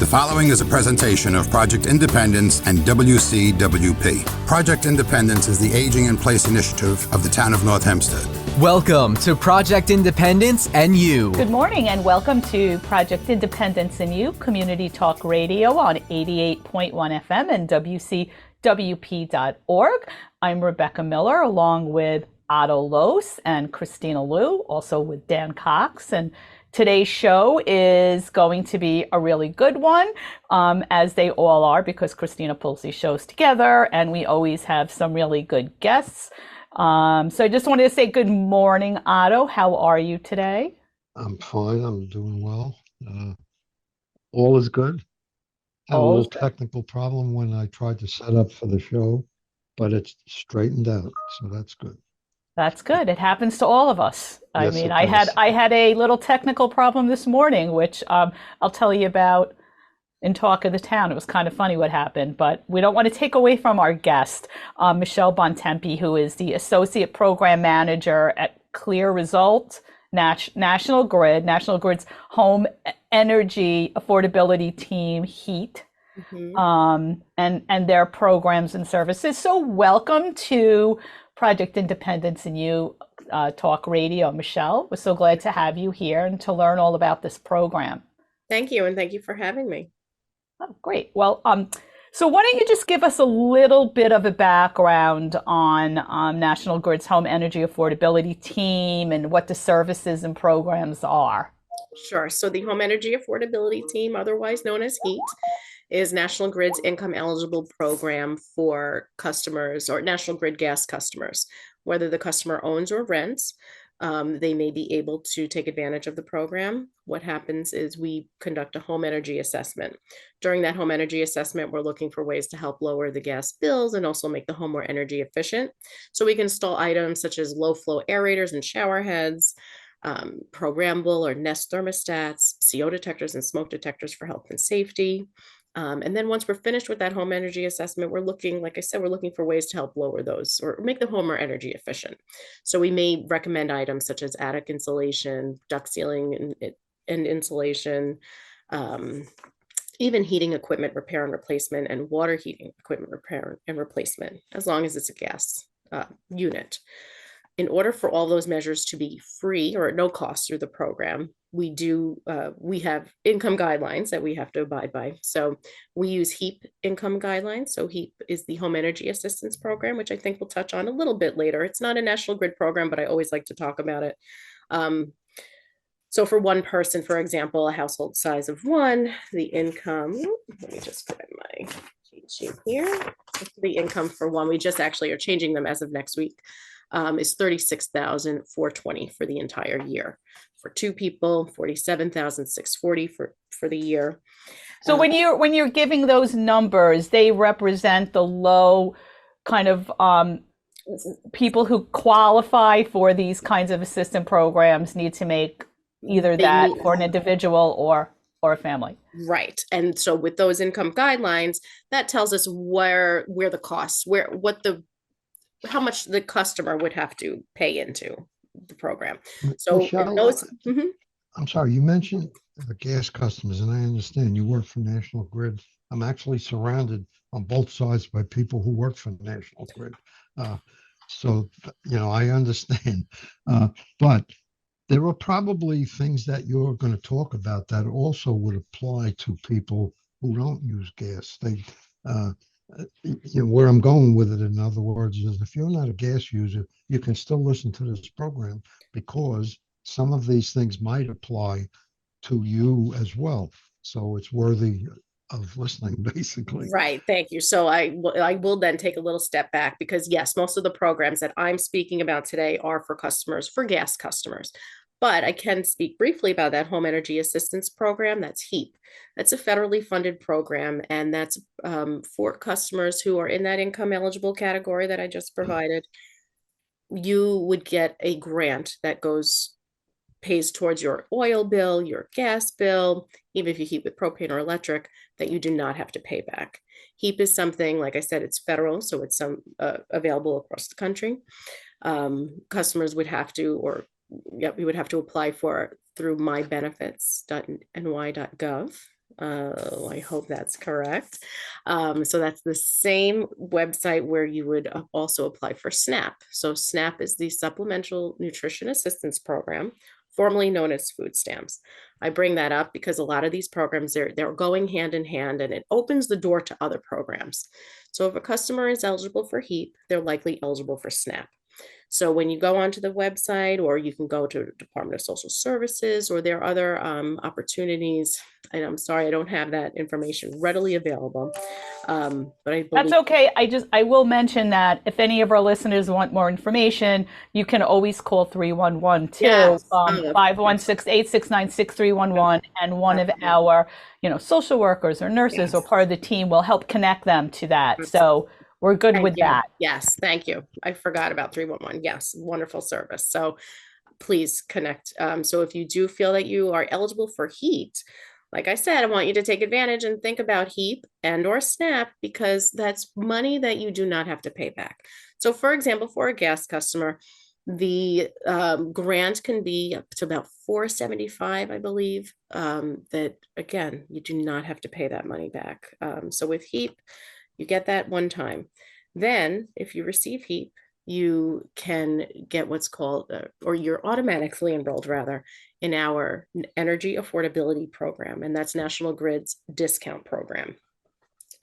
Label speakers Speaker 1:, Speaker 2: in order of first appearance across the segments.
Speaker 1: The following is a presentation of Project Independence and WCWP. Project Independence is the Aging in Place initiative of the town of North Hempstead.
Speaker 2: Welcome to Project Independence and You.
Speaker 3: Good morning and welcome to Project Independence and You, Community Talk Radio on 88.1 FM and WCWP.org. I'm Rebecca Miller along with Otto Lohse and Kristina Liu, also with Dan Cox. And today's show is going to be a really good one, as they all are, because Kristina pulls these shows together and we always have some really good guests. So I just wanted to say good morning, Otto. How are you today?
Speaker 4: I'm fine. I'm doing well. All is good. Had a little technical problem when I tried to set up for the show, but it's straightened out, so that's good.
Speaker 3: That's good. It happens to all of us. I
Speaker 4: Yes,
Speaker 3: mean,
Speaker 4: it
Speaker 3: I
Speaker 4: does.
Speaker 3: had a little technical problem this morning, which I'll tell you about in Talk of the Town. It was kind of funny what happened, but we don't want to take away from our guest, Michele Bontempi, who is the Associate Program Manager at CLEAResult, National Grid's Home Energy Affordability Team, HEAT, and their programs and services. So welcome to Project Independence and You Talk Radio, Michele. We're so glad to have you here and to learn all about this program.
Speaker 5: Thank you, and thank you for having me.
Speaker 3: Oh, great. Well, so why don't you just give us a little bit of a background on National Grid's Home Energy Affordability Team and what the services and programs are?
Speaker 5: Sure. So the Home Energy Affordability Team, otherwise known as HEAT, is National Grid's income eligible program for customers or National Grid gas customers. Whether the customer owns or rents, they may be able to take advantage of the program. What happens is we conduct a home energy assessment. During that home energy assessment, we're looking for ways to help lower the gas bills and also make the home more energy efficient. So we can install items such as low flow aerators and shower heads, programmable or Nest thermostats, CO detectors and smoke detectors for health and safety. And then once we're finished with that home energy assessment, we're looking, like I said, we're looking for ways to help lower those or make the home more energy efficient. So we may recommend items such as attic insulation, duct sealing and insulation, even heating equipment repair and replacement, and water heating equipment repair and replacement, as long as it's a gas unit. In order for all those measures to be free or at no cost through the program, we have income guidelines that we have to abide by. So we use HEAP income guidelines. So HEAP is the Home Energy Assistance Program, which I think we'll touch on a little bit later. It's not a National Grid program, but I always like to talk about it. So for one person, for example, a household size of one, the income, let me just grab my cheat sheet here. The income for one, we just actually are changing them as of next week. Is $36,420 for the entire year. For two people, $47,640 for the year.
Speaker 3: So when you're giving those numbers, they represent the low kind of people who qualify for these kinds of assistance programs need to make either that for an individual or a family.
Speaker 5: Right. And so with those income guidelines, that tells us where the costs, how much the customer would have to pay into the program. So
Speaker 4: Michele, I'm sorry, you mentioned the gas customers, and I understand you work for National Grid. I'm actually surrounded on both sides by people who work for National Grid. So, I understand. But there are probably things that you're going to talk about that also would apply to people who don't use gas. Where I'm going with it, in other words, is if you're not a gas user, you can still listen to this program because some of these things might apply to you as well. So it's worthy of listening, basically.
Speaker 5: Right. Thank you. So I will then take a little step back because yes, most of the programs that I'm speaking about today are for gas customers. But I can speak briefly about that Home Energy Assistance Program. That's HEAP. That's a federally funded program, and that's for customers who are in that income eligible category that I just provided. You would get a grant that pays towards your oil bill, your gas bill, even if you heat with propane or electric, that you do not have to pay back. HEAP is something, like I said, it's federal, so it's available across the country. Customers would have to, we would have to apply for through mybenefits.ny.gov. I hope that's correct. So that's the same website where you would also apply for SNAP. So SNAP is the Supplemental Nutrition Assistance Program, formerly known as food stamps. I bring that up because a lot of these programs, they're going hand in hand, and it opens the door to other programs. So if a customer is eligible for HEAP, they're likely eligible for SNAP. So when you go onto the website, or you can go to Department of Social Services, or there are other opportunities, and I'm sorry, I don't have that information readily available. But I
Speaker 3: That's
Speaker 5: believe,
Speaker 3: okay. I will mention that if any of our listeners want more information, you can always call 311 too,
Speaker 5: yes, of course,
Speaker 3: 516-869-6311, and one of
Speaker 5: absolutely.
Speaker 3: our, social workers or nurses or
Speaker 5: Yes,
Speaker 3: part of the team will help connect them to that.
Speaker 5: absolutely.
Speaker 3: So we're good
Speaker 5: Thank
Speaker 3: with
Speaker 5: you.
Speaker 3: that.
Speaker 5: Yes, thank you. I forgot about 311. Yes, wonderful service. So please connect. So if you do feel that you are eligible for HEAT, like I said, I want you to take advantage and think about HEAP and or SNAP, because that's money that you do not have to pay back. So for example, for a gas customer, the grant can be up to about 475, I believe. That again, you do not have to pay that money back. So with HEAP, you get that one time. Then if you receive HEAP, you can get what's called, or you're automatically enrolled rather, in our energy affordability program, and that's National Grid's discount program.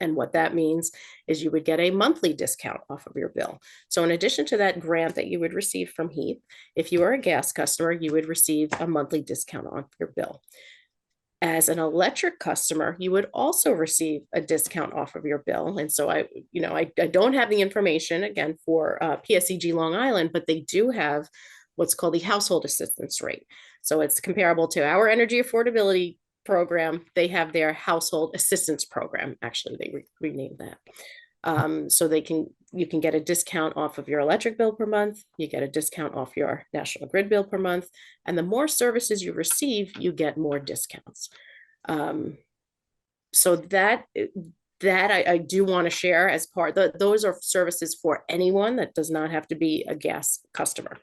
Speaker 5: And what that means is you would get a monthly discount off of your bill. So in addition to that grant that you would receive from HEAP, if you are a gas customer, you would receive a monthly discount off your bill. As an electric customer, you would also receive a discount off of your bill. And so I don't have the information again for PSEG Long Island, but they do have what's called the household assistance rate. So it's comparable to our energy affordability program. They have their household assistance program. Actually, they renamed that. So you can get a discount off of your electric bill per month. You get a discount off your National Grid bill per month. And the more services you receive, you get more discounts. So that I do want to share as part. Those are services for anyone. That does not have to be a gas customer.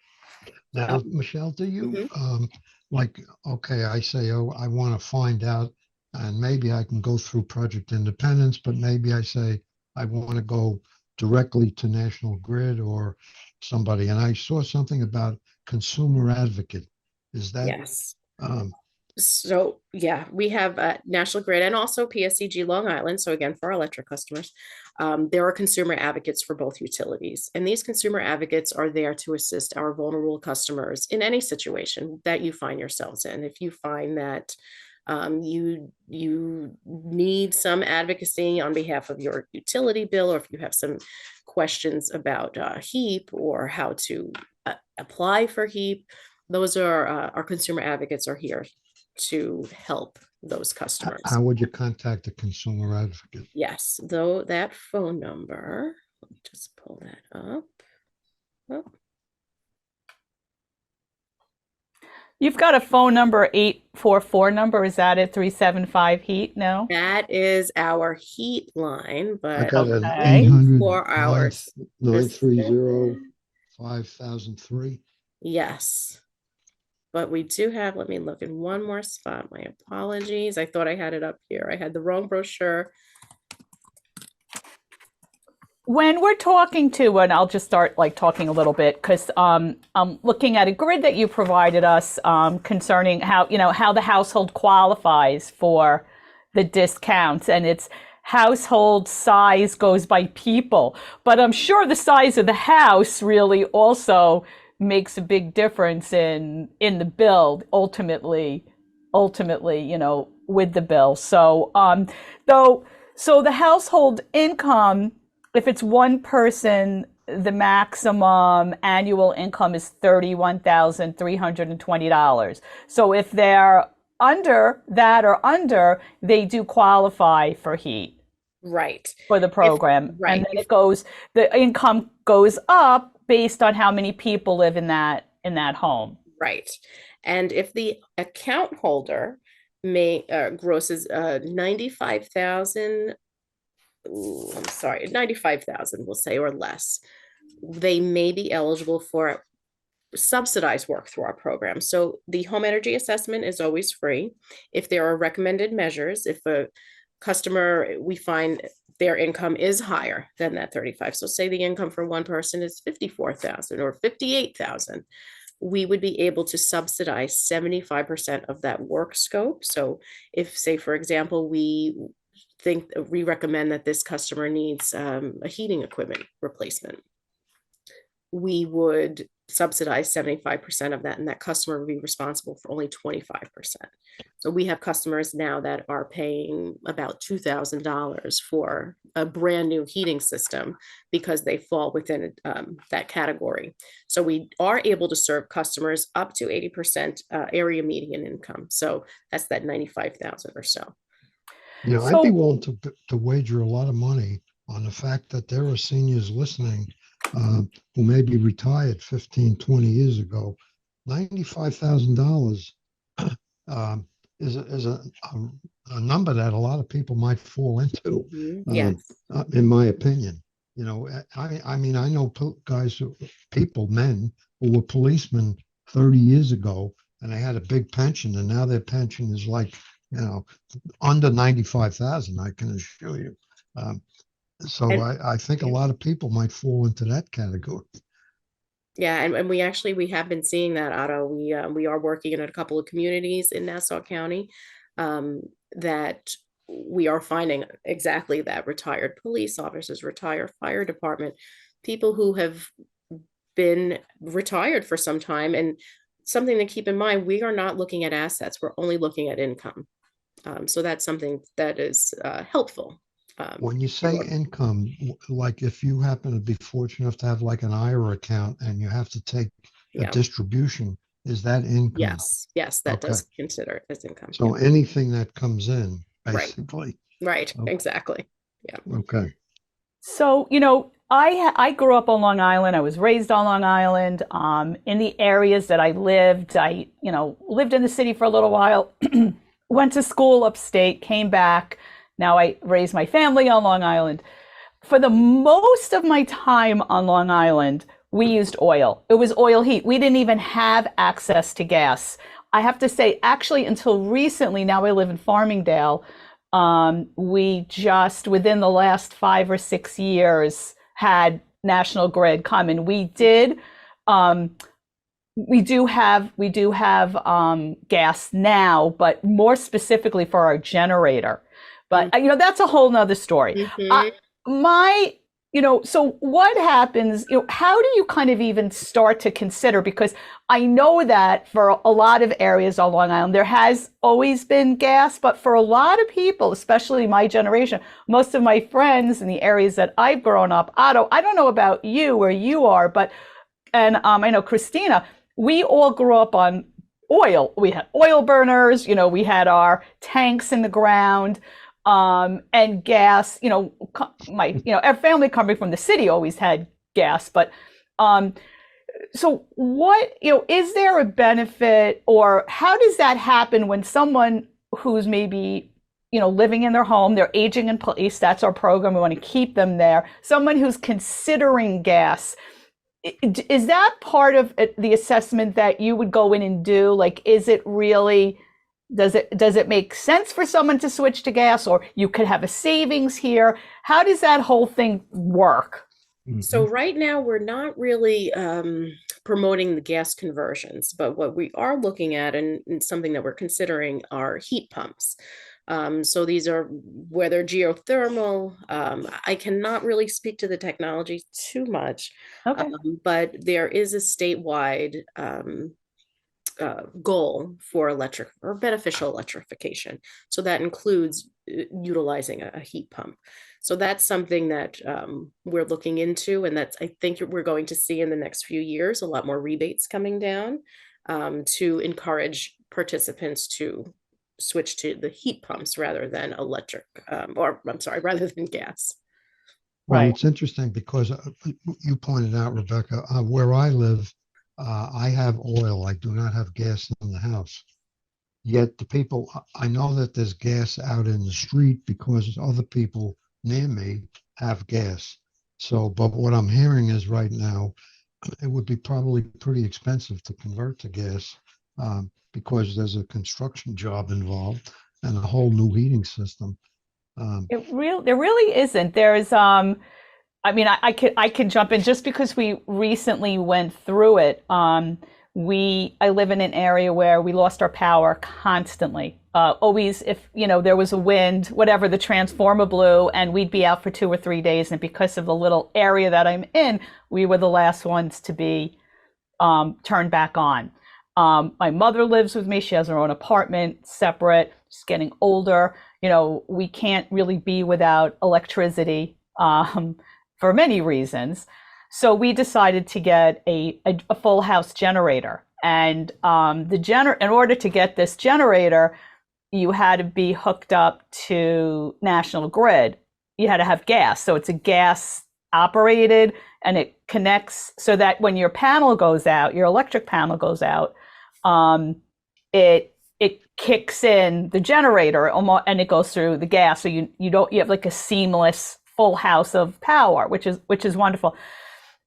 Speaker 4: Now, Michelle, do you
Speaker 5: Mhm.
Speaker 4: like, okay, I say, oh, I want to find out, and maybe I can go through Project Independence, but maybe I say I want to go directly to National Grid or somebody, and I saw something about consumer advocate. Is that
Speaker 5: Yes.
Speaker 4: um,
Speaker 5: So yeah, we have National Grid and also PSEG Long Island. So again, for our electric customers, there are consumer advocates for both utilities. And these consumer advocates are there to assist our vulnerable customers in any situation that you find yourselves in. If you find that you need some advocacy on behalf of your utility bill, or if you have some questions about HEAP or how to apply for HEAP, those are our consumer advocates are here to help those customers.
Speaker 4: how would you contact a consumer advocate?
Speaker 5: Yes, though that phone number, let me just pull that up. Oh,
Speaker 3: You've got a phone number, 844 number. Is that it? 375 heat? No?
Speaker 5: that is our heat line,
Speaker 4: I
Speaker 5: but
Speaker 4: got an
Speaker 3: Okay.
Speaker 4: 800
Speaker 5: for hours.
Speaker 4: 930 5003.
Speaker 5: Yes. But we do have, let me look in one more spot. My apologies. I thought I had it up here. I had the wrong brochure.
Speaker 3: When we're talking to, and I'll just start like talking a little bit because I'm looking at a grid that you provided us concerning how the household qualifies for the discounts, and its household size goes by people. But I'm sure the size of the house really also makes a big difference in the bill ultimately, with the bill. So so the household income, if it's one person, the maximum annual income is $31,320. So if they're under that or under, they do qualify for heat
Speaker 5: Right.
Speaker 3: for the
Speaker 5: If
Speaker 3: program. And
Speaker 5: right.
Speaker 3: then the income goes up based on how many people live in that home.
Speaker 5: Right. And if the account holder grosses 95,000, I'm sorry, 95,000 we'll say, or less, they may be eligible for subsidize work through our program. So the home energy assessment is always free. If there are recommended measures, if a customer, we find their income is higher than that 35. So say the income for one person is 54,000 or 58,000, we would be able to subsidize 75% of that work scope. So if, say, for example, we recommend that this customer needs a heating equipment replacement, we would subsidize 75% of that, and that customer would be responsible for only 25%. So we have customers now that are paying about $2,000 for a brand new heating system because they fall within that category. So we are able to serve customers up to 80% area median income. So that's that 95,000 or so.
Speaker 4: I'd be willing to wager a lot of money on the fact that there are seniors listening who may be retired 15, 20 years ago. $95,000 is a number that a lot of people might fall into.
Speaker 5: Yes.
Speaker 4: In my opinion. I mean, I know men who were policemen 30 years ago, and they had a big pension, and now their pension is like, under 95,000, I can assure you. I think a lot of people might fall into that category.
Speaker 5: Yeah, and we have been seeing that, Otto. We are working in a couple of communities in Nassau County that we are finding exactly that: retired police officers, retired fire department, people who have been retired for some time. And something to keep in mind, we are not looking at assets, we're only looking at income. So that's something that is helpful.
Speaker 4: When you say income, like if you happen to be fortunate enough to have like an IRA account and you have to take a distribution, is that income?
Speaker 5: Yes, that does consider it as income.
Speaker 4: So anything that comes in, basically.
Speaker 5: Right, exactly. Yeah.
Speaker 4: Okay.
Speaker 3: So, I grew up on Long Island. I was raised on Long Island. In the areas that I lived, I lived in the city for a little while, went to school upstate, came back. Now I raised my family on Long Island. For the most of my time on Long Island, we used oil. It was oil heat. We didn't even have access to gas. I have to say, actually, until recently, now I live in Farmingdale, we just, within the last 5 or 6 years, had National Grid come, and we do have gas now, but more specifically for our generator. But that's a whole nother story. So what happens? How do you kind of even start to consider? Because I know that for a lot of areas on Long Island, there has always been gas, but for a lot of people, especially my generation, most of my friends in the areas that I've grown up, Otto, I don't know about you where you are, and I know Kristina, we all grew up on oil. We had oil burners, we had our tanks in the ground. And gas, our family coming from the city always had gas, but, so what, is there a benefit, or how does that happen when someone who's maybe, living in their home, they're aging in place, that's our program, we want to keep them there, someone who's considering gas, is that part of the assessment that you would go in and do? Like, is it really, does it make sense for someone to switch to gas, or you could have a savings here? How does that whole thing work?
Speaker 5: So right now we're not really promoting the gas conversions, but what we are looking at and something that we're considering are heat pumps. So these are, whether geothermal, I cannot really speak to the technology too much, but there is a statewide goal for electric or beneficial electrification. So that includes utilizing a heat pump. So that's something that we're looking into, and that's, I think we're going to see in the next few years, a lot more rebates coming down to encourage participants to switch to the heat pumps rather than rather than gas.
Speaker 4: Well, it's interesting because you pointed out, Rebecca, where I live, I have oil. I do not have gas in the house. Yet the people, I know that there's gas out in the street because other people near me have gas. So, but what I'm hearing is right now, it would be probably pretty expensive to convert to gas because there's a construction job involved and a whole new heating system.
Speaker 3: There really isn't. There's I mean, I could jump in just because we recently went through it. I live in an area where we lost our power constantly. Always, if there was a wind, whatever, the transformer blew, and we'd be out for 2 or 3 days. And because of the little area that I'm in, we were the last ones to be turned back on. My mother lives with me. She has her own apartment, separate. She's getting older. We can't really be without electricity for many reasons. So we decided to get a full house generator. And in order to get this generator, you had to be hooked up to National Grid. You had to have gas. So it's a gas operated, and it connects so that when your panel goes out, your electric panel goes out, it kicks in the generator and it goes through the gas. So you have like a seamless full house of power, which is wonderful.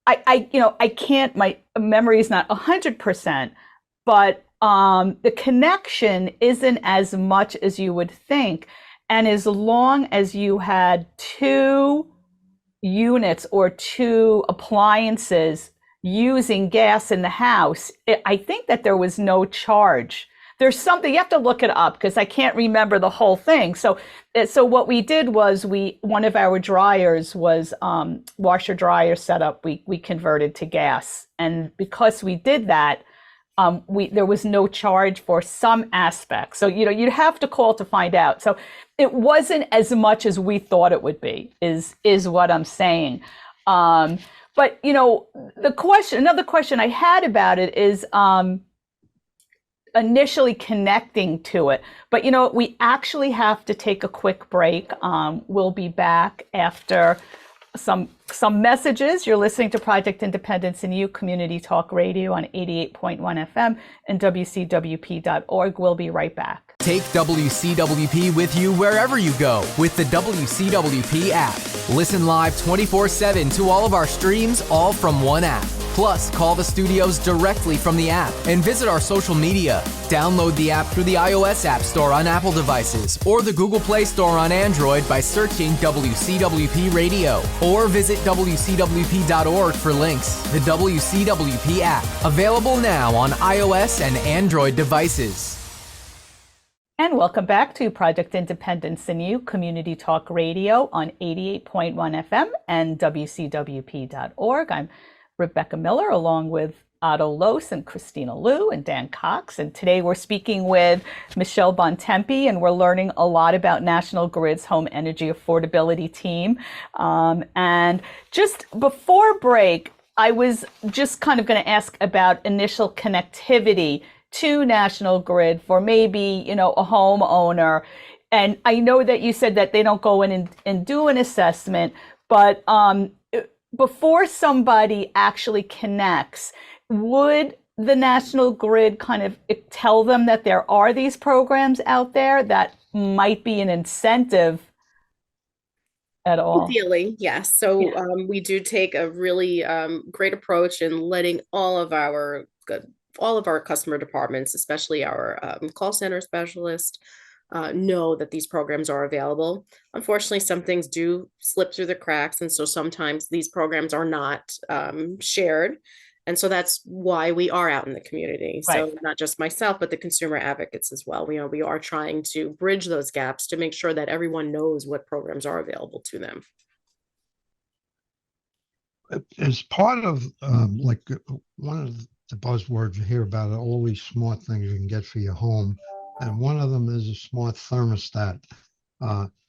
Speaker 3: I can't, my memory is not 100%, but the connection isn't as much as you would think. And as long as you had 2 units or 2 appliances using gas in the house, I think that there was no charge. There's something, you have to look it up because I can't remember the whole thing. So what we did was one of our dryers was washer dryer setup. We converted to gas, and because we did that, there was no charge for some aspects. So you'd have to call to find out. So it wasn't as much as we thought it would be. Is what I'm saying. But another question I had about it is initially connecting to it. But we actually have to take a quick break. We'll be back after some messages. You're listening to Project Independence and You Community Talk Radio on 88.1 FM and WCWP.org. We'll be right back.
Speaker 2: Take WCWP with you wherever you go with the WCWP app. Listen live 24/7 to all of our streams, all from one app. Plus, call the studios directly from the app and visit our social media. Download the app through the iOS App Store on Apple devices or the Google Play Store on Android by searching WCWP Radio, or visit WCWP.org for links. The WCWP app, available now on iOS and Android devices.
Speaker 3: And welcome back to Project Independence and You Community Talk Radio on 88.1 FM and WCWP.org. I'm Rebecca Miller, along with Otto Lohse and Kristina Liu and Dan Cox. And today we're speaking with Michele Bontempi, and we're learning a lot about National Grid's Home Energy Affordability Team. And just before break, I was just kind of going to ask about initial connectivity to National Grid for maybe, a homeowner. And I know that you said that they don't go in and do an assessment, but before somebody actually connects, would the National Grid kind of tell them that there are these programs out there that might be an incentive at all?
Speaker 5: Ideally, yes. So we do take a really great approach in letting all of our customer departments, especially our call center specialists, know that these programs are available. Unfortunately, some things do slip through the cracks, and so sometimes these programs are not shared. And so that's why we are out in the community.
Speaker 3: Right.
Speaker 5: So not just myself, but the consumer advocates as well. We are trying to bridge those gaps to make sure that everyone knows what programs are available to them.
Speaker 4: As part of one of the buzzwords you hear about, all these smart things you can get for your home, and one of them is a smart thermostat.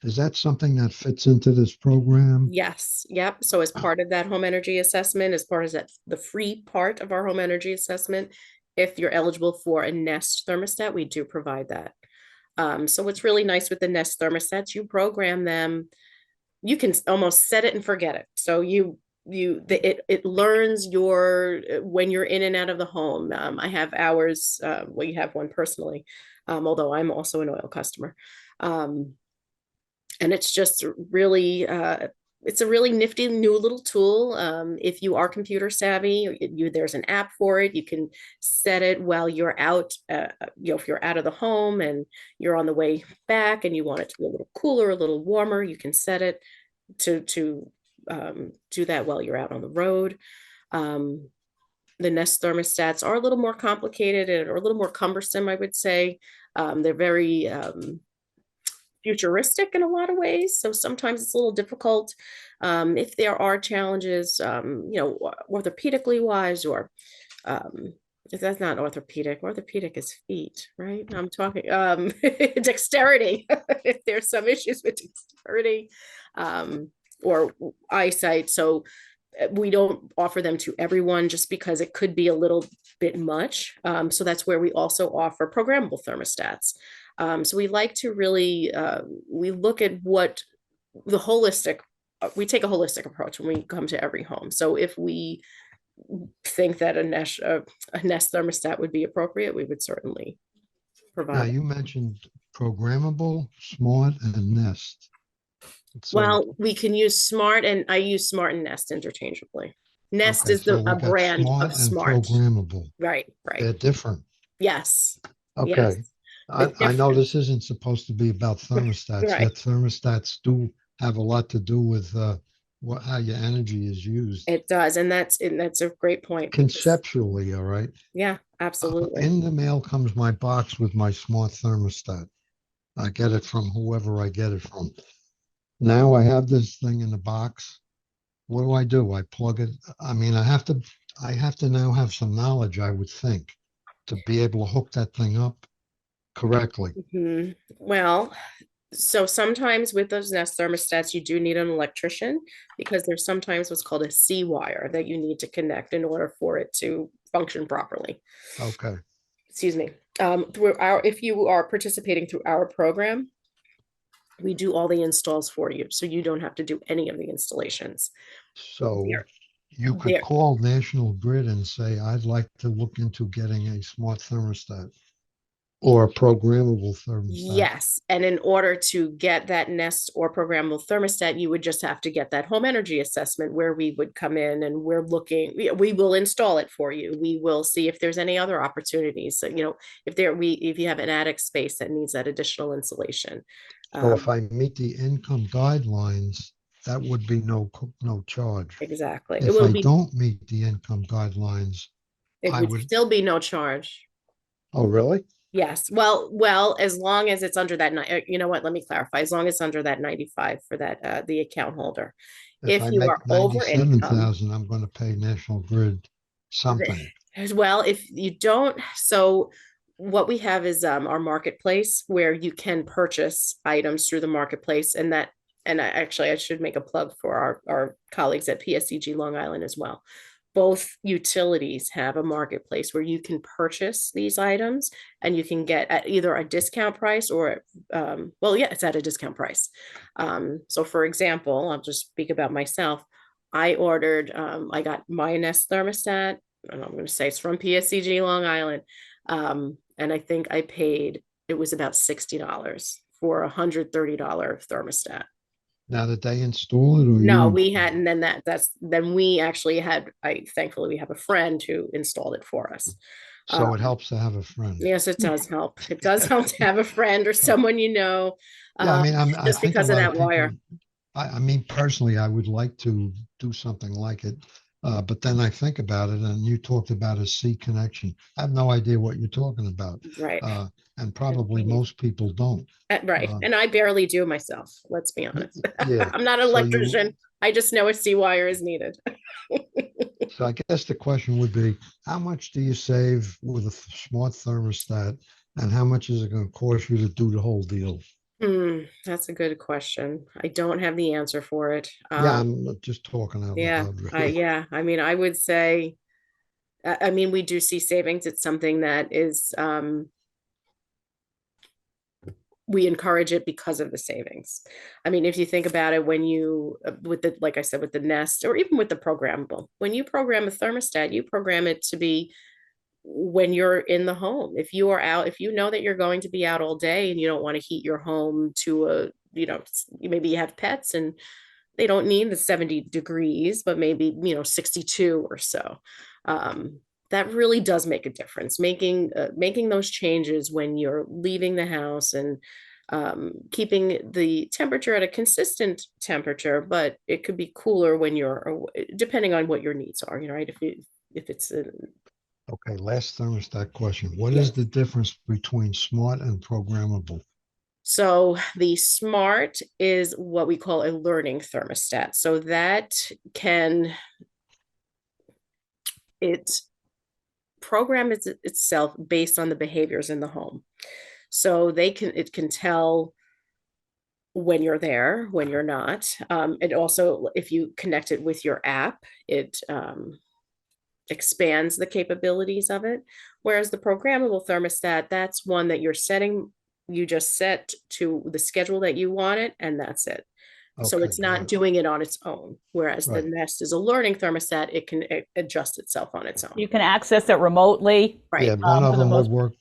Speaker 4: Is that something that fits into this program?
Speaker 5: Yes. Yep. So as part of that home energy assessment, as part of that, the free part of our home energy assessment, if you're eligible for a Nest thermostat, we do provide that. So what's really nice with the Nest thermostats, you program them, you can almost set it and forget it. So it learns when you're in and out of the home. I have ours. We have one personally, although I'm also an oil customer. And it's just really it's a really nifty new little tool. If you are computer savvy, there's an app for it. You can set it while you're out, if you're out of the home and you're on the way back and you want it to be a little cooler, a little warmer, you can set it to do that while you're out on the road. The Nest thermostats are a little more complicated or a little more cumbersome, I would say. They're very futuristic in a lot of ways. So sometimes it's a little difficult. If there are challenges, orthopedically wise, or if that's not orthopedic is feet, right? I'm talking dexterity. If there's some issues with dexterity or eyesight. So we don't offer them to everyone just because it could be a little bit much. So that's where we also offer programmable thermostats. So we like to really, we look at what the holistic, we take a holistic approach when we come to every home. So if we think that a Nest thermostat would be appropriate, we would certainly provide.
Speaker 4: Now, you mentioned programmable, smart, and Nest. So,
Speaker 5: well, we can use smart, and I use smart and Nest interchangeably. Nest is
Speaker 4: so
Speaker 5: a
Speaker 4: we got
Speaker 5: brand
Speaker 4: smart
Speaker 5: of
Speaker 4: and
Speaker 5: smart.
Speaker 4: programmable.
Speaker 5: Right.
Speaker 4: They're different.
Speaker 5: Yes.
Speaker 4: Okay.
Speaker 5: Yes.
Speaker 4: I know this isn't supposed to be about thermostats,
Speaker 5: Right.
Speaker 4: yet thermostats do have a lot to do with how your energy is used.
Speaker 5: It does, and that's a great point.
Speaker 4: Conceptually, all right.
Speaker 5: Yeah, absolutely.
Speaker 4: In the mail comes my box with my smart thermostat. I get it from whoever I get it from. Now I have this thing in the box. What do? I plug it. I mean, I have to now have some knowledge, I would think, to be able to hook that thing up correctly.
Speaker 5: Well, so sometimes with those Nest thermostats, you do need an electrician because there's sometimes what's called a C wire that you need to connect in order for it to function properly.
Speaker 4: Okay.
Speaker 5: Excuse me. If you are participating through our program, we do all the installs for you, so you don't have to do any of the installations.
Speaker 4: So you could call National Grid and say, I'd like to look into getting a smart thermostat or a programmable thermostat.
Speaker 5: Yes. And in order to get that Nest or programmable thermostat, you would just have to get that home energy assessment where we would come in and we will install it for you. We will see if there's any other opportunities. So, if you have an attic space that needs that additional insulation.
Speaker 4: So if I meet the income guidelines, that would be no charge.
Speaker 5: Exactly.
Speaker 4: If I don't meet the income guidelines,
Speaker 5: it would still be no charge.
Speaker 4: Oh, really?
Speaker 5: Yes. Well, as long as it's under that, you know what, let me clarify. As long as it's under that 95 for that, the account holder.
Speaker 4: If I
Speaker 5: you
Speaker 4: make
Speaker 5: are over income,
Speaker 4: 97,000, I'm going to pay National Grid something.
Speaker 5: As well, if you don't, so what we have is our marketplace where you can purchase items through the marketplace, and I should make a plug for our colleagues at PSEG Long Island as well. Both utilities have a marketplace where you can purchase these items and you can get at either a discount price or, it's at a discount price. So for example, I'll just speak about myself. I got my Nest thermostat, and I'm going to say it's from PSCG Long Island. And I think it was about $60 for a $130 thermostat.
Speaker 4: Now, did they install it?
Speaker 5: No, we hadn't. Then we actually had, thankfully we have a friend who installed it for us.
Speaker 4: So it helps to have a friend.
Speaker 5: Yes, it does help. It does help to have a friend or someone
Speaker 4: Yeah, I mean,
Speaker 5: just because of that wire.
Speaker 4: I mean, personally, I would like to do something like it. But then I think about it, and you talked about a C connection. I have no idea what you're talking about.
Speaker 5: Right.
Speaker 4: And probably most people don't.
Speaker 5: Right. And I barely do myself. Let's be honest.
Speaker 4: Yeah.
Speaker 5: I'm not an electrician. I just know a C wire is needed.
Speaker 4: So I guess the question would be, how much do you save with a smart thermostat, and how much is it going to cost you to do the whole deal?
Speaker 5: That's a good question. I don't have the answer for it.
Speaker 4: Yeah, I'm just talking out loud. Really.
Speaker 5: I mean, I would say, we do see savings. It's something that is, we encourage it because of the savings. I mean, if you think about it, when you, like I said, with the Nest, or even with the programmable, when you program a thermostat, you program it to be when you're in the home. If you are out, if you know that you're going to be out all day and you don't want to heat your home to maybe you have pets and they don't need the 70 degrees, but maybe, 62 or so. That really does make a difference. Making those changes when you're leaving the house, and keeping the temperature at a consistent temperature, but it could be cooler when depending on what your needs are, right? If it's
Speaker 4: Okay, last thermostat question. What is the difference between smart and programmable?
Speaker 5: So the smart is what we call a learning thermostat. So that it programs itself based on the behaviors in the home. So it can tell when you're there, when you're not. It also, if you connect it with your app, it expands the capabilities of it. Whereas the programmable thermostat, that's one that you just set to the schedule that you want it, and that's it. So
Speaker 4: Okay,
Speaker 5: it's not doing it on its own. Whereas the
Speaker 4: right.
Speaker 5: Nest is a learning thermostat, it can adjust itself on its own.
Speaker 3: You can access it remotely.
Speaker 5: Right.
Speaker 4: Yeah, one of
Speaker 3: for the
Speaker 4: them would
Speaker 3: most,
Speaker 4: work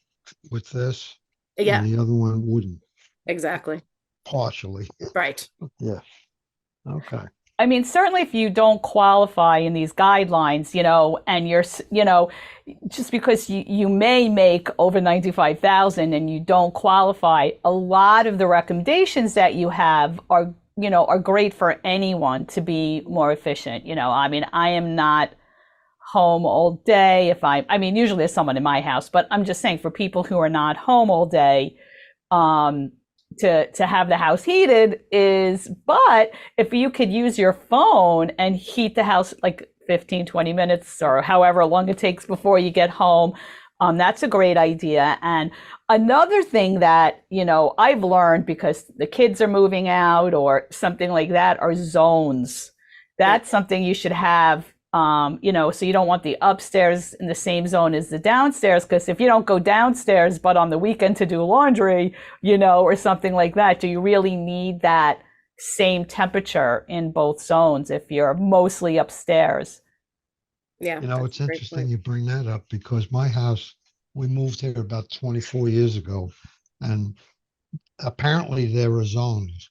Speaker 4: with this,
Speaker 5: Yeah,
Speaker 4: and the other one wouldn't,
Speaker 5: exactly.
Speaker 4: partially.
Speaker 5: Right.
Speaker 4: Yeah. Okay.
Speaker 3: I mean, certainly if you don't qualify in these guidelines, and just because you may make over 95,000 and you don't qualify, a lot of the recommendations that you have are great for anyone to be more efficient. I mean, I am not home all day usually there's someone in my house, but I'm just saying for people who are not home all day, to have the house heated but if you could use your phone and heat the house like 15-20 minutes or however long it takes before you get home, that's a great idea. And another thing that I've learned, because the kids are moving out or something like that, are zones. That's something you should have. So you don't want the upstairs in the same zone as the downstairs, because if you don't go downstairs, but on the weekend to do laundry, or something like that, do you really need that same temperature in both zones if you're mostly upstairs?
Speaker 5: Yeah.
Speaker 4: It's interesting you bring that up, because my house, we moved here about 24 years ago, and apparently there are zones,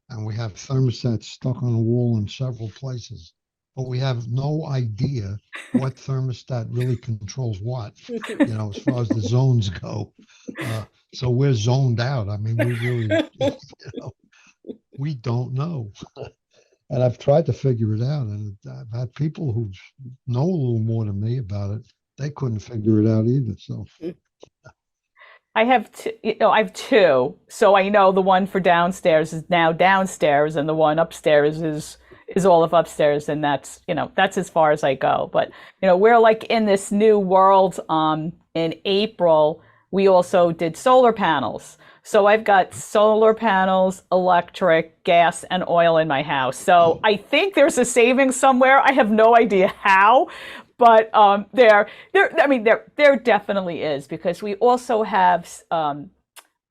Speaker 4: and we have thermostats stuck on the wall in several places, but we have no idea what thermostat really controls what, as far as the zones go. So we're zoned out. I mean, we really, we don't know. And I've tried to figure it out, and I've had people who know a little more than me about it. They couldn't figure it out either. So
Speaker 3: I have two. So I know the one for downstairs is now downstairs, and the one upstairs is all of upstairs, and that's as far as I go. But we're like in this new world. In April, we also did solar panels. So I've got solar panels, electric, gas, and oil in my house. So I think there's a savings somewhere. I have no idea how, but there definitely is, because we also have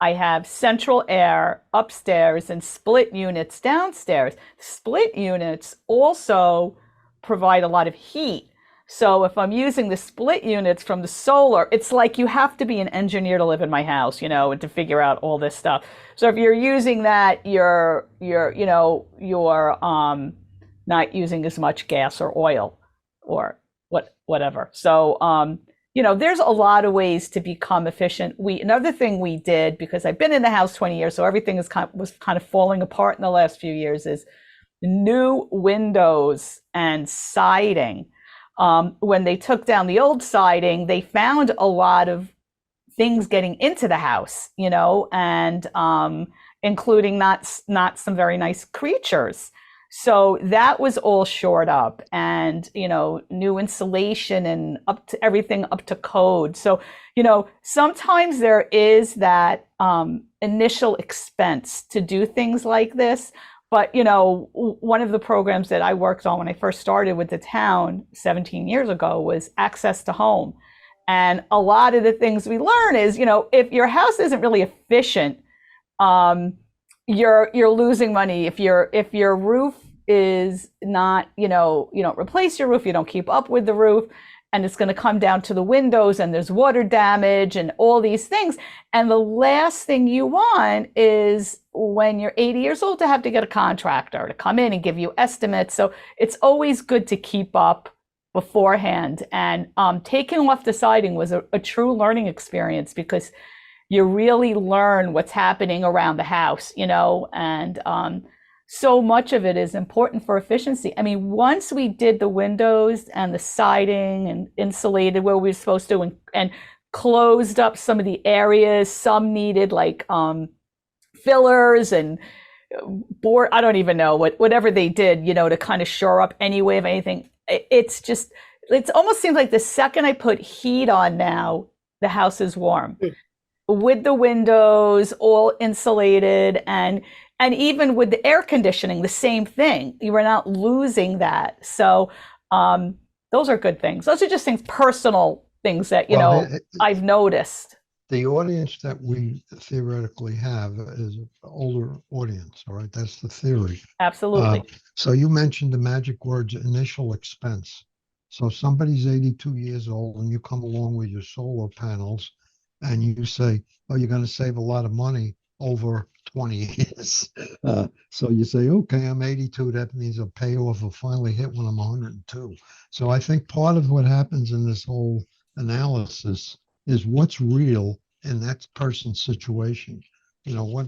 Speaker 3: I have central air upstairs and split units downstairs. Split units also provide a lot of heat. So if I'm using the split units from the solar, it's like you have to be an engineer to live in my house, and to figure out all this stuff. So if you're using that, you're not using as much gas or oil or whatever. So there's a lot of ways to become efficient. Another thing we did, because I've been in the house 20 years, so everything was kind of falling apart in the last few years, is new windows and siding. When they took down the old siding, they found a lot of things getting into the house, and including not some very nice creatures. So that was all shored up, and new insulation and everything up to code. So sometimes there is that initial expense to do things like this. But, one of the programs that I worked on when I first started with the town 17 years ago was access to home. And a lot of the things we learn is, if your house isn't really efficient, you're losing money. If your roof is not, you don't replace your roof, you don't keep up with the roof. and it's going to come down to the windows, and there's water damage and all these things. And the last thing you want is when you're 80 years old to have to get a contractor to come in and give you estimates. So it's always good to keep up beforehand. And taking off the siding was a true learning experience, because you really learn what's happening around the house, and so much of it is important for efficiency. I mean, once we did the windows and the siding and insulated where we were supposed to, and closed up some of the areas, some needed like fillers and board, I don't even know whatever they did, to kind of shore up any way of anything. It almost seems like the second I put heat on now, the house is warm. With the windows all insulated, and even with the air conditioning, the same thing. You were not losing that. So those are good things. Those are just personal things that, I've noticed.
Speaker 4: The audience that we theoretically have is an older audience, all right? That's the theory.
Speaker 3: Absolutely.
Speaker 4: So you mentioned the magic words, initial expense. So somebody's 82 years old and you come along with your solar panels and you say, oh, you're going to save a lot of money over 20 years. So you say, okay, I'm 82. That means a payoff will finally hit when I'm 102. So I think part of what happens in this whole analysis is what's real in that person's situation. What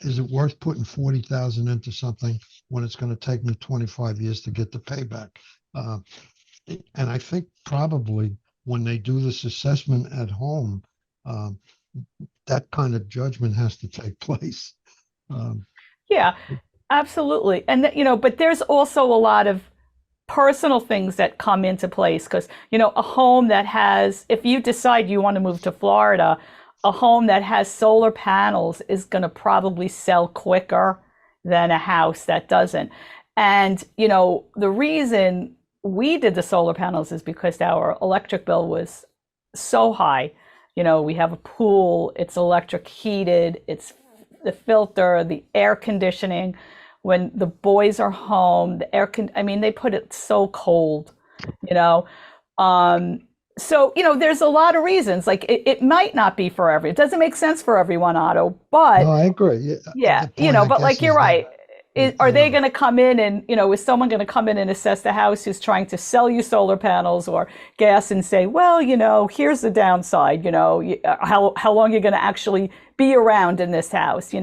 Speaker 4: is it worth putting 40,000 into something when it's going to take me 25 years to get the payback? And I think probably when they do this assessment at home, that kind of judgment has to take place.
Speaker 3: Yeah, absolutely. And but there's also a lot of personal things that come into place, because a home that has, if you decide you want to move to Florida, a home that has solar panels is going to probably sell quicker than a house that doesn't. And the reason we did the solar panels is because our electric bill was so high. We have a pool, it's electric heated, it's the filter, the air conditioning. When the boys are home, they put it so cold, So, there's a lot of reasons. Like it might not be for it doesn't make sense for everyone, Otto, but
Speaker 4: no, I agree.
Speaker 3: Yeah, but like you're right. Are they going to come in and, is someone going to come in and assess the house who's trying to sell you solar panels or gas and say, well, here's the downside, how long you're going to actually be around in this house, you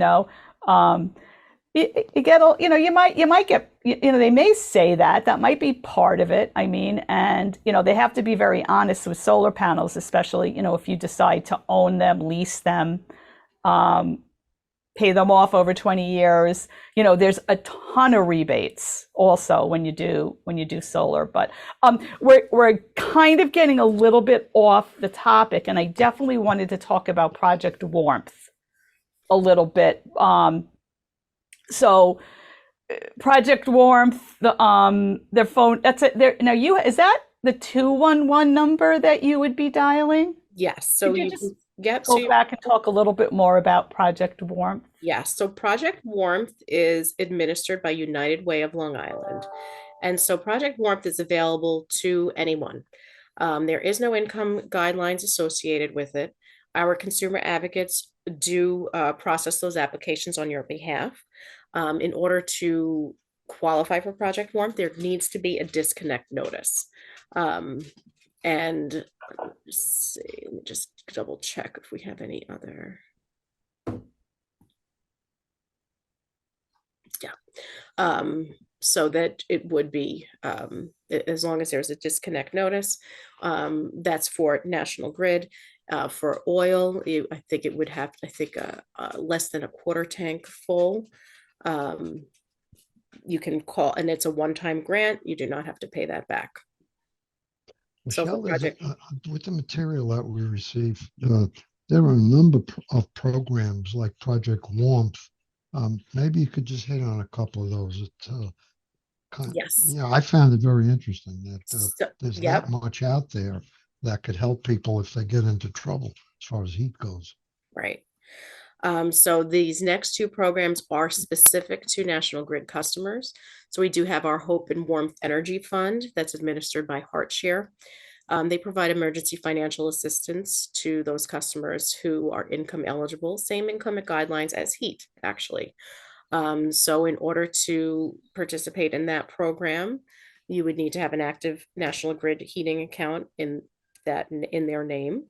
Speaker 3: get, you might get, they may say that might be part of it. I mean, and, they have to be very honest with solar panels, especially, if you decide to own them, lease them, pay them off over 20 years. There's a ton of rebates also when you do solar, but we're kind of getting a little bit off the topic, and I definitely wanted to talk about Project Warmth a little bit. So Project Warmth, their phone, that's it. There now, is that the 211 number that you would be dialing?
Speaker 5: Yes. So you
Speaker 3: just
Speaker 5: go
Speaker 3: back and talk a little bit more about Project Warmth?
Speaker 5: Yes. So Project Warmth is administered by United Way of Long Island. And so Project Warmth is available to anyone. There is no income guidelines associated with it. Our consumer advocates do process those applications on your behalf. In order to qualify for Project Warmth, there needs to be a disconnect notice. And let's see, let me just double check if we have any other. Yeah. So that it would be, as long as there's a disconnect notice, that's for National Grid. For oil, I think it would have, less than a quarter tank full. You can call, and it's a one-time grant. You do not have to pay that back.
Speaker 4: Michele, with the material that we received, there are a number of programs like Project Warmth. Maybe you could just hit on a couple of those.
Speaker 5: Yes.
Speaker 4: I found it very interesting that there's that much out there that could help people if they get into trouble as far as heat goes.
Speaker 5: Right. So these next two programs are specific to National Grid customers. So we do have our Hope and Warmth Energy Fund that's administered by HeartShare. They provide emergency financial assistance to those customers who are income eligible, same income guidelines as heat, actually. So in order to participate in that program, you would need to have an active National Grid heating account in their name,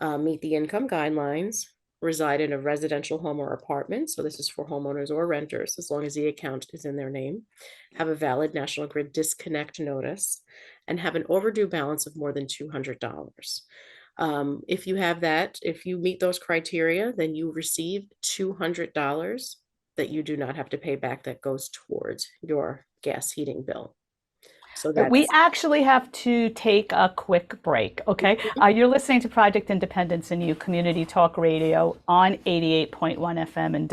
Speaker 5: meet the income guidelines, reside in a residential home or apartment. So this is for homeowners or renters, as long as the account is in their name, have a valid National Grid disconnect notice, and have an overdue balance of more than $200. If you have that, if you meet those criteria, then you receive $200 that you do not have to pay back that goes towards your gas heating bill. So
Speaker 3: We
Speaker 5: that's
Speaker 3: actually have to take a quick break, okay? You're listening to Project Independence and You Community Talk Radio on 88.1 FM and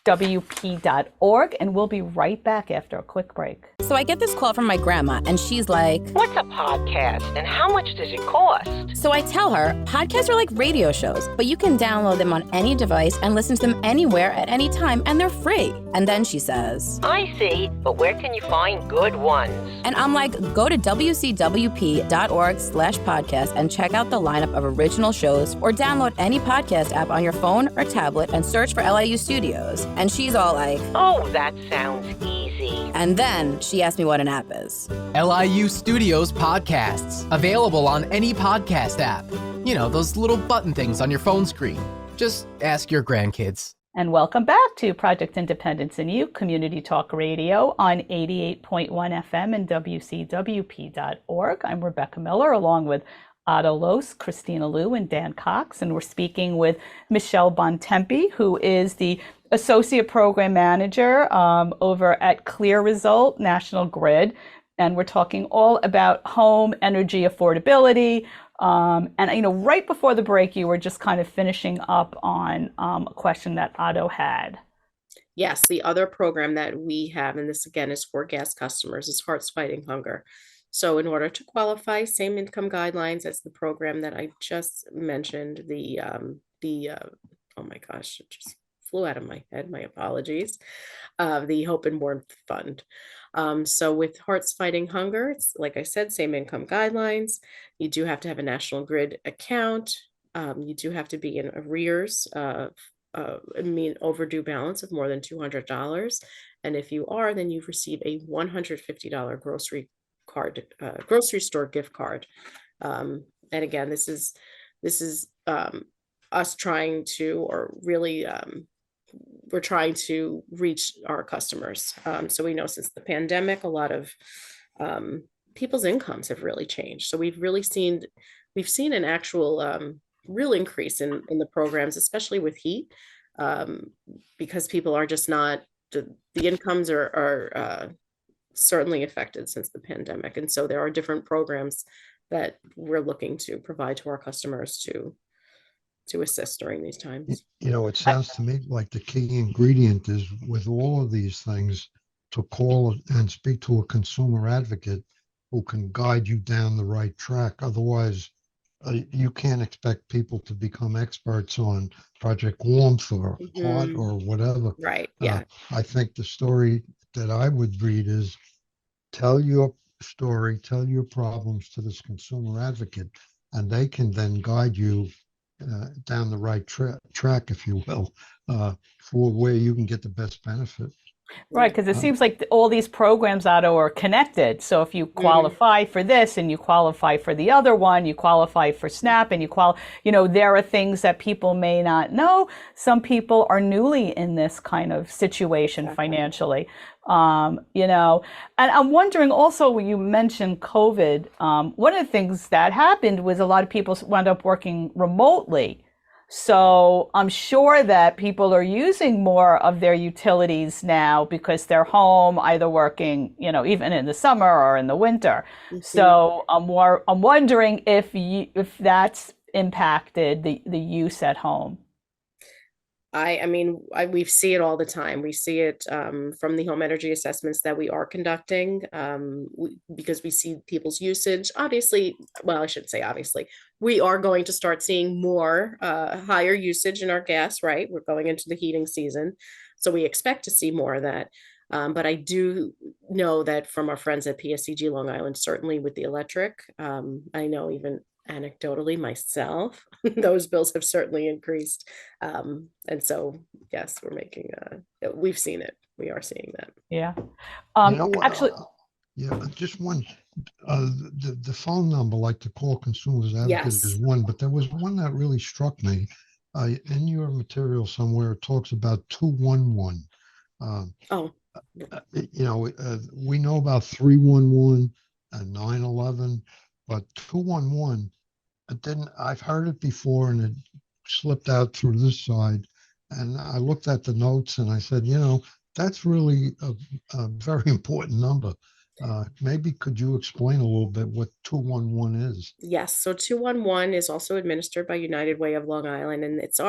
Speaker 3: WCWP.org, and we'll be right back after a quick break.
Speaker 6: So I get this call from my grandma, and she's like,
Speaker 7: "What's a podcast and how much does it cost?"
Speaker 6: So I tell her, podcasts are like radio shows, but you can download them on any device and listen to them anywhere at any time, and they're free. And then she says,
Speaker 7: "I see, but where can you find good ones?"
Speaker 6: And I'm like, go to wcwp.org/podcast and check out the lineup of original shows, or download any podcast app on your phone or tablet and search for LIU Studios. And she's all like,
Speaker 7: "Oh, that sounds easy."
Speaker 6: And then she asked me what an app is.
Speaker 2: LIU Studios podcasts, available on any podcast app. You know, those little button things on your phone screen. Just ask your grandkids.
Speaker 3: And welcome back to Project Independence and You Community Talk Radio on 88.1 FM and WCWP.org. I'm Rebecca Miller, along with Otto, Lohse, Kristina Liu, and Dan Cox, and we're speaking with Michele Bontempi, who is the Associate Program Manager over at CLEAResult National Grid, and we're talking all about home energy affordability. And right before the break, you were just kind of finishing up on a question that Otto had.
Speaker 5: Yes, the other program that we have, and this again is for gas customers, is Hearts Fighting Hunger. So in order to qualify, same income guidelines as the program that I just mentioned, oh my gosh, it just flew out of my head, my apologies, the Hope and Warmth Fund. So with Hearts Fighting Hunger, it's like I said, same income guidelines. You do have to have a National Grid account. You do have to be in arrears, overdue balance of more than $200. And if you are, then you receive a $150 grocery store gift card. And again, this is us trying to, or really, we're trying to reach our customers. So we know since the pandemic, a lot of people's incomes have really changed. So we've seen an actual real increase in the programs, especially with heat, because people are just not, the incomes are certainly affected since the pandemic. And so there are different programs that we're looking to provide to our customers to assist during these times.
Speaker 4: It sounds to me like the key ingredient is, with all of these things, to call and speak to a consumer advocate who can guide you down the right track. Otherwise, you can't expect people to become experts on Project Warmth or HOT or whatever.
Speaker 5: Right. Yeah.
Speaker 4: I think the story that I would read is, tell your story, tell your problems to this consumer advocate, and they can then guide you down the right track, if you will, for where you can get the best benefit.
Speaker 3: Right, because it seems like all these programs, Otto, are connected. So if you qualify for this and you qualify for the other one, you qualify for SNAP, and there are things that people may not know. Some people are newly in this kind of situation financially, and I'm wondering also, when you mentioned COVID, one of the things that happened was a lot of people wound up working remotely. So I'm sure that people are using more of their utilities now because they're home, either working, even in the summer or in the winter. So I'm wondering if that's impacted the use at home.
Speaker 5: We see it all the time. We see it from the home energy assessments that we are conducting, because we see people's usage. Obviously, well, I shouldn't say obviously, we are going to start seeing more higher usage in our gas, right? We're going into the heating season, so we expect to see more of that. But I do know that from our friends at PSCG Long Island, certainly with the electric, I know even anecdotally myself, those bills have certainly increased. And so, yes, we've seen it. We are seeing that.
Speaker 3: Yeah.
Speaker 4: Actually,
Speaker 3: Actually,
Speaker 4: yeah, just one, the phone number, like the call consumers advocate is
Speaker 5: Yes.
Speaker 4: one, but there was one that really struck me. In your material somewhere, it talks about 211.
Speaker 5: Oh,
Speaker 4: We know about 311 and 911, but 211, I've heard it before and it slipped out through this side. And I looked at the notes and I said, that's really a very important number. Maybe could you explain a little bit what 211 is?
Speaker 5: yes. So 211 is also administered by United Way of Long Island, and it's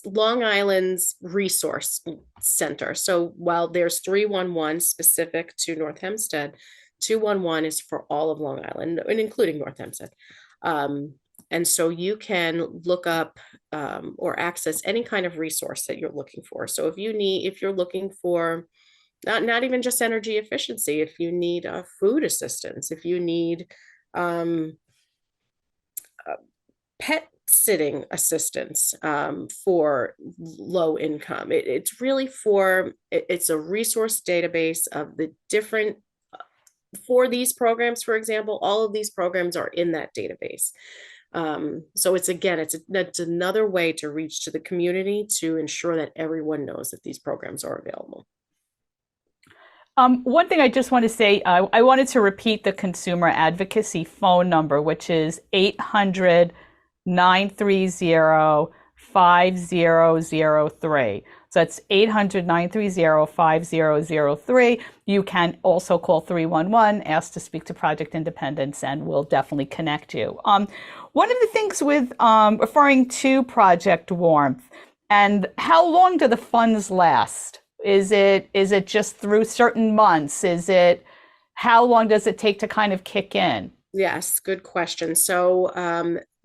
Speaker 5: Long Island's resource center. So while there's 311 specific to North Hempstead, 211 is for all of Long Island and including North Hempstead. And so you can look up or access any kind of resource that you're looking for. So if you're looking for not even just energy efficiency, if you need food assistance, if you need pet sitting assistance for low income, it's a resource database of the different for these programs. For example, all of these programs are in that database. So that's another way to reach to the community to ensure that everyone knows that these programs are available.
Speaker 3: One thing I just want to say, I wanted to repeat the consumer advocacy phone number, which is 800-930-5003. So that's 800-930-5003. You can also call 311, ask to speak to Project Independence, and we'll definitely connect you. One of the things with referring to Project Warmth, and how long do the funds last? Is it just through certain months? How long does it take to kind of kick in?
Speaker 5: Yes, good question. So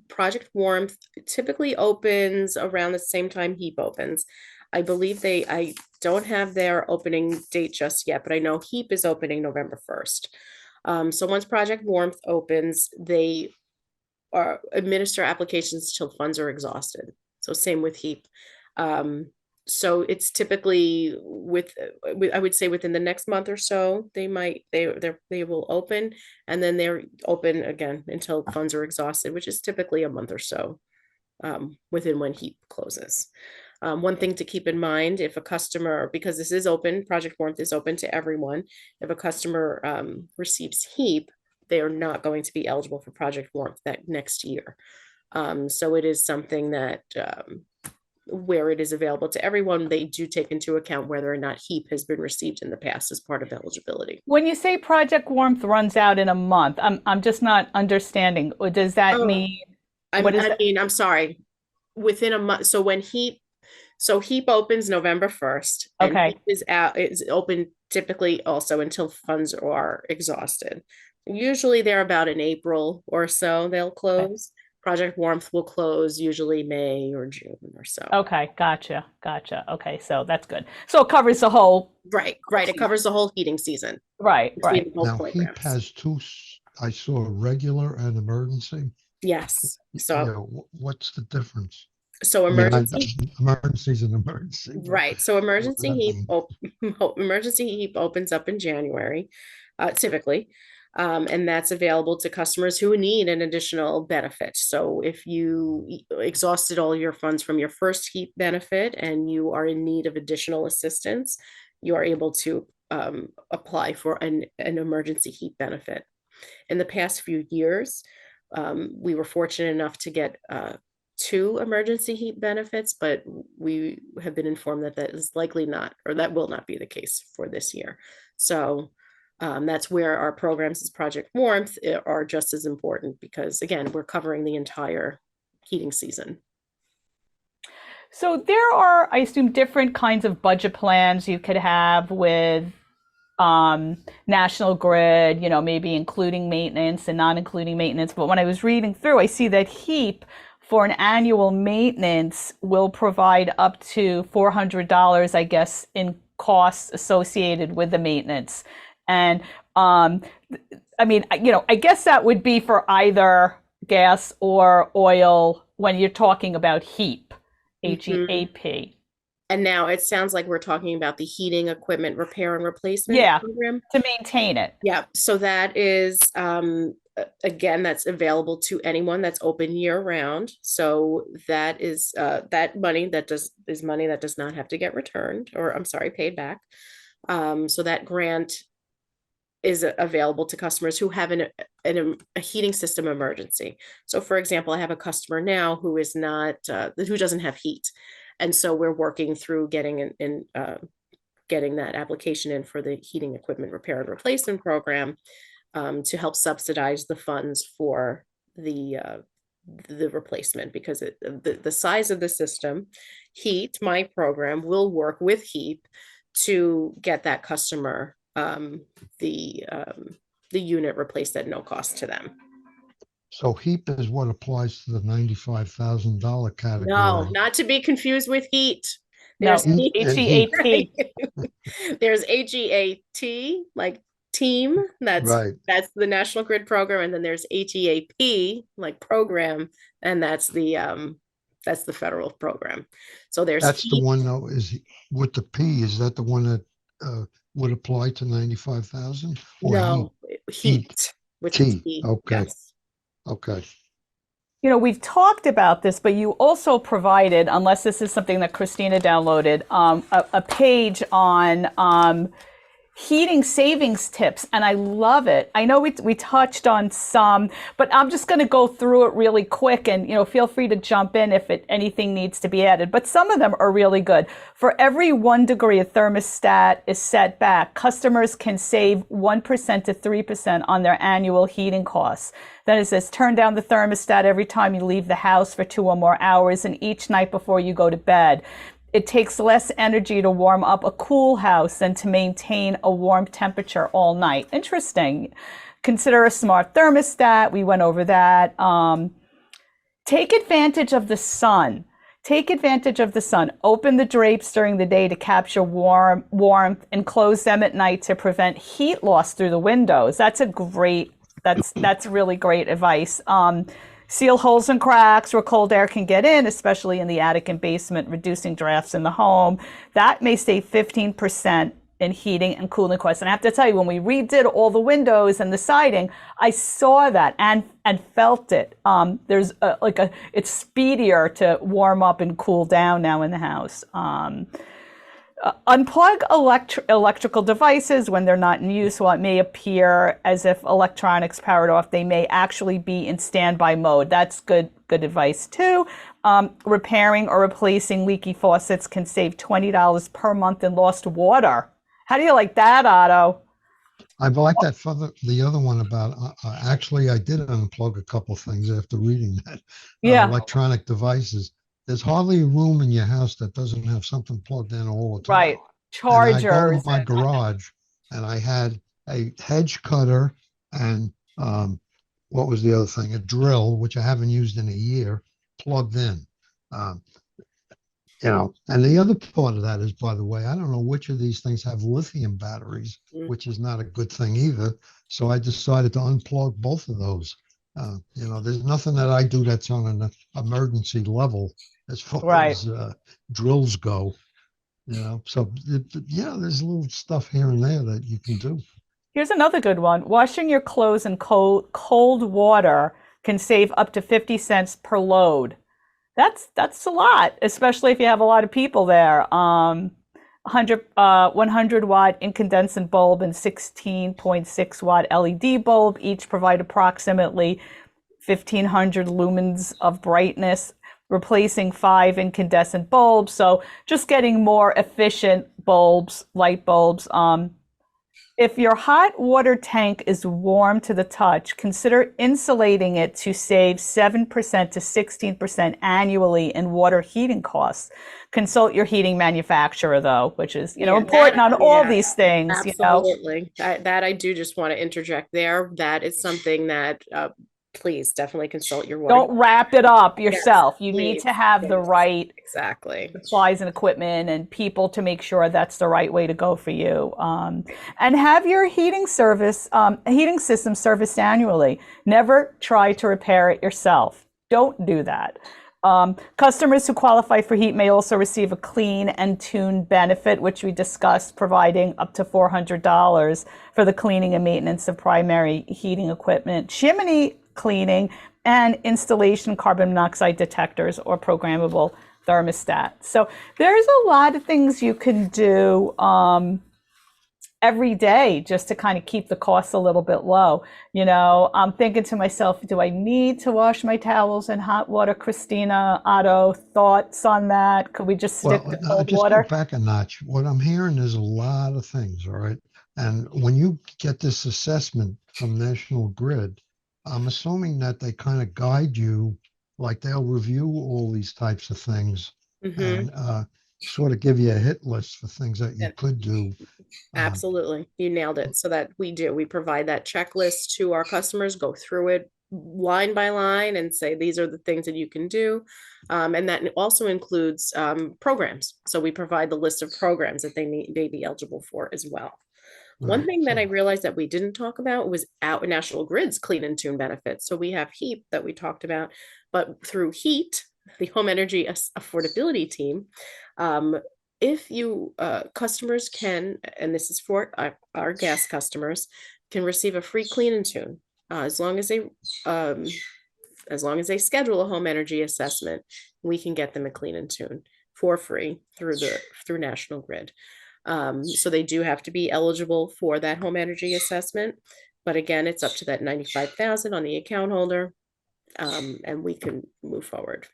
Speaker 5: Project Warmth typically opens around the same time HEAP opens. I believe I don't have their opening date just yet, but I know HEAP is opening November 1st. So once Project Warmth opens, they administer applications till funds are exhausted. So same with HEAP. So it's typically I would say within the next month or so, they will open, and then they're open again until funds are exhausted, which is typically a month or so within when HEAP closes. One thing to keep in mind, if a customer, because this is open, Project Warmth is open to everyone, if a customer receives HEAP, they are not going to be eligible for Project Warmth that next year. So it is something that where it is available to everyone, they do take into account whether or not HEAP has been received in the past as part of eligibility.
Speaker 3: When you say Project Warmth runs out in a month, I'm just not understanding. Or does that mean?
Speaker 5: I'm sorry, within a month. So when HEAP opens November 1st. And
Speaker 3: Okay.
Speaker 5: HEAP is open typically also until funds are exhausted. Usually they're about in April or so they'll close. Okay. Project Warmth will close usually May or June or so.
Speaker 3: Okay, gotcha. Okay, so that's good. So it covers the whole.
Speaker 5: Right. It covers the whole heating season.
Speaker 3: Right.
Speaker 4: Now HEAP has two. I saw regular and emergency.
Speaker 5: Yes. So
Speaker 4: what's the difference?
Speaker 5: So emergency
Speaker 4: is an emergency.
Speaker 5: Right. So emergency HEAP opens up in January, typically. And that's available to customers who need an additional benefit. So if you exhausted all your funds from your first HEAP benefit and you are in need of additional assistance, you are able to apply for an emergency HEAP benefit. In the past few years, we were fortunate enough to get 2 emergency HEAP benefits, but we have been informed that is likely not, or that will not be the case for this year. So that's where our programs as Project Warmth are just as important, because again, we're covering the entire heating season.
Speaker 3: So there are, I assume, different kinds of budget plans you could have with National Grid, maybe including maintenance and not including maintenance. But when I was reading through, I see that HEAP for an annual maintenance will provide up to $400, I guess, costs associated with the maintenance. And I mean, I guess that would be for either gas or oil when you're talking about HEAP, HEAP.
Speaker 5: And now it sounds like we're talking about the heating equipment repair and replacement program.
Speaker 3: To maintain it.
Speaker 5: Yeah. So that is, again, that's available to anyone, that's open year round. So that is that money that is money that does not have to get returned, or I'm sorry, paid back. So that grant is available to customers who have a heating system emergency. So for example, I have a customer now who is not, who doesn't have heat. And so we're working through getting getting that application in for the heating equipment repair and replacement program, to help subsidize the funds for the replacement, because the size of the system, HEAT, my program, will work with HEAP to get that customer the unit replaced at no cost to them.
Speaker 4: So HEAP is what applies to the $95,000 category.
Speaker 5: No, not to be confused with HEAT.
Speaker 3: No,
Speaker 5: There's
Speaker 3: HEAP.
Speaker 5: There's HEAT, like team. That's the National Grid program, and then there's HEAP, like program, and that's the federal program. So there's
Speaker 4: that's the one though, is with the P. Is that the one that would apply to 95,000?
Speaker 5: No, HEAT with
Speaker 4: T.
Speaker 5: T.
Speaker 4: Okay.
Speaker 5: Yes.
Speaker 4: Okay.
Speaker 3: We've talked about this, but you also provided, unless this is something that Kristina downloaded, a page on heating savings tips, and I love it. I know we touched on some, but I'm just going to go through it really quick, and feel free to jump in if anything needs to be added. But some of them are really good. For every 1 degree a thermostat is set back, customers can save 1% to 3% on their annual heating costs. Then it says, turn down the thermostat every time you leave the house for 2 or more hours, and each night before you go to bed. It takes less energy to warm up a cool house than to maintain a warm temperature all night. Interesting. Consider a smart thermostat. We went over that. Take advantage of the sun. Take advantage of the sun. Open the drapes during the day to capture warmth, and close them at night to prevent heat loss through the windows. That's really great advice. Seal holes and cracks where cold air can get in, especially in the attic and basement, reducing drafts in the home. That may save 15% in heating and cooling costs. And I have to tell you, when we redid all the windows and the siding, I saw that and felt it. There's it's speedier to warm up and cool down now in the house. Unplug electrical devices when they're not in use. While it may appear as if electronics powered off, they may actually be in standby mode. That's good advice too. Repairing or replacing leaky faucets can save $20 per month in lost water. How do you like that, Otto?
Speaker 4: I like that for the other one about, actually, I did unplug a couple things after reading that. Electronic devices. There's hardly a room in your house that doesn't have something plugged in all the time.
Speaker 3: Right. Chargers.
Speaker 4: And I go to my garage, and I had a hedge cutter and what was the other thing? A drill, which I haven't used in a year, plugged in. And the other part of that is, by the way, I don't know which of these things have lithium batteries, which is not a good thing either. So I decided to unplug both of those. There's nothing that I do that's on an emergency level as far as drills go. So there's little stuff here and there that you can do.
Speaker 3: Here's another good one. Washing your clothes in cold water can save up to 50 cents per load. That's a lot, especially if you have a lot of people there. 100 watt incandescent bulb and 16.6 watt LED bulb each provide approximately 1,500 lumens of brightness, replacing 5 incandescent bulbs. So just getting more efficient bulbs, light bulbs. If your hot water tank is warm to the touch, consider insulating it to save 7% to 16% annually in water heating costs. Consult your heating manufacturer, though, which is important on all these things.
Speaker 5: Absolutely. That I do just want to interject there. That is something that please definitely consult your water.
Speaker 3: Don't wrap it up yourself. You need
Speaker 5: please,
Speaker 3: to have the
Speaker 5: please.
Speaker 3: right
Speaker 5: Exactly.
Speaker 3: supplies and equipment and people to make sure that's the right way to go for you. And have your heating system serviced annually. Never try to repair it yourself. Don't do that. Customers who qualify for heat may also receive a clean and tune benefit, which we discussed, providing up to $400 for the cleaning and maintenance of primary heating equipment, chimney cleaning, and installation carbon monoxide detectors or programmable thermostat. So there's a lot of things you can do every day just to kind of keep the costs a little bit low. You know, I'm thinking to myself, do I need to wash my towels in hot water? Kristina, Otto, thoughts on that? Could we just stick to cold
Speaker 4: just
Speaker 3: water?
Speaker 4: go back a notch. What I'm hearing is a lot of things, all right? And when you get this assessment from National Grid, I'm assuming that they kind of guide you, like they'll review all these types of things and sort of give you a hit list for things that you could do.
Speaker 5: Absolutely. You nailed it. So that we provide that checklist to our customers, go through it line by line and say, these are the things that you can do. And that also includes programs. So we provide the list of programs that they may be eligible for as well. One thing that I realized that we didn't talk about was National Grid's clean and tune benefits. So we have HEAP that we talked about, but through HEAT, the Home Energy Affordability Team, if you customers can, and this is for our gas customers, can receive a free clean and tune as long as they schedule a home energy assessment. We can get them a clean and tune for free through National Grid. So they do have to be eligible for that home energy assessment, but again, it's up to that $95,000 on the account holder, and we can move forward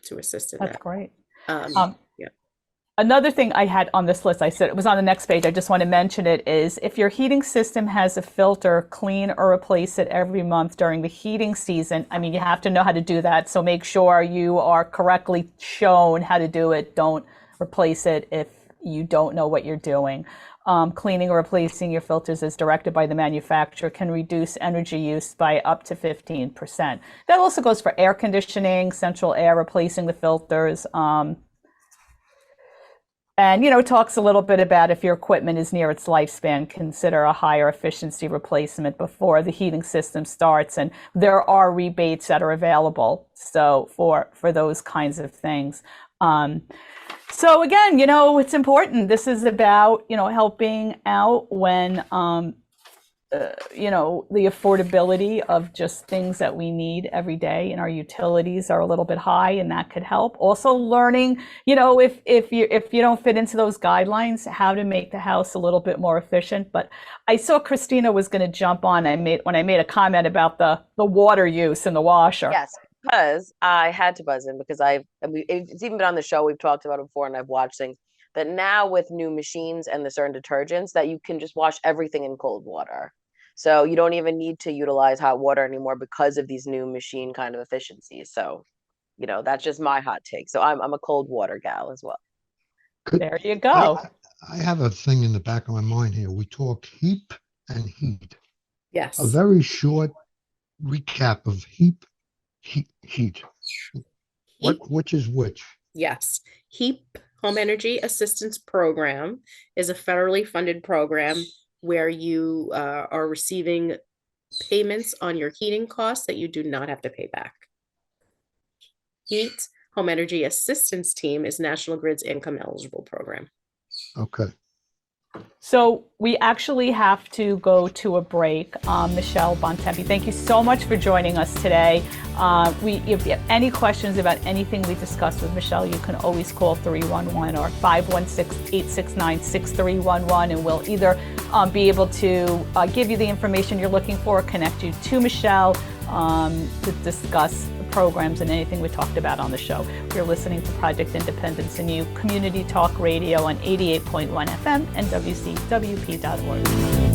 Speaker 5: to assist in that.
Speaker 3: That's great.
Speaker 5: Yeah.
Speaker 3: Another thing I had on this list, I said it was on the next page, I just want to mention it, is if your heating system has a filter, clean or replace it every month during the heating season. I mean, you have to know how to do that, so make sure you are correctly shown how to do it. Don't replace it if you don't know what you're doing. Cleaning or replacing your filters as directed by the manufacturer can reduce energy use by up to 15%. That also goes for air conditioning, central air, replacing the filters. And, you know, talks a little bit about if your equipment is near its lifespan, consider a higher efficiency replacement before the heating system starts. And there are rebates that are available, so for those kinds of things. So again, you know, it's important. This is about, you know, helping out when, you know, the affordability of just things that we need every day, and our utilities are a little bit high, and that could help. Also learning, you know, if you don't fit into those guidelines, how to make the house a little bit more efficient. But I saw Kristina was going to jump on. When I made a comment about the water use in the washer.
Speaker 8: Yes. Because I had to buzz in because it's even been on the show. We've talked about it before, and I've watched things that now with new machines and the certain detergents that you can just wash everything in cold water. So you don't even need to utilize hot water anymore because of these new machine kind of efficiencies. So, you know, that's just my hot take. So I'm a cold water gal as well.
Speaker 3: There you go.
Speaker 4: I have a thing in the back of my mind here. We talk HEAP and HEAT.
Speaker 5: Yes.
Speaker 4: A very short recap of HEAP. Heat. Which is which?
Speaker 5: Yes. HEAP, Home Energy Assistance Program, is a federally funded program where you are receiving payments on your heating costs that you do not have to pay back. HEAT, Home Energy Assistance Team, is National Grid's income eligible program.
Speaker 4: Okay.
Speaker 3: So we actually have to go to a break. Michele Bontempi, thank you so much for joining us today. If you have any questions about anything we discussed with Michele, you can always call 311 or 516-869-6311, and we'll either be able to give you the information you're looking for or connect you to Michele to discuss the programs and anything we talked about on the show. You're listening to Project Independence and You Community Talk Radio on 88.1 FM and WCWP.org.